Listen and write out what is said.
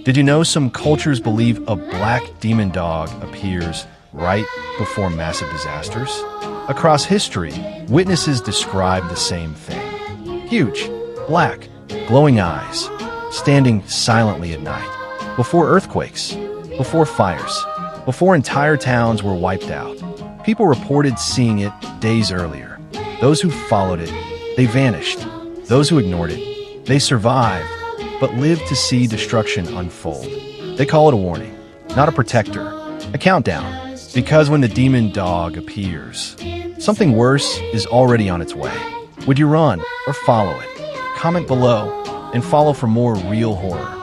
Did you know some cultures believe a black demon dog appears right before massive disasters? Across history, witnesses describe the same thing. Huge, black, glowing eyes, standing silently at night, before earthquakes, before fires, before entire towns were wiped out. People reported seeing it days earlier. Those who followed it, they vanished. Those who ignored it, they survived, but lived to see destruction unfold. They call it a warning, not a protector, a countdown. Because when the demon dog appears, something worse is already on its way. Would you run or follow it? Comment below and follow for more real horror.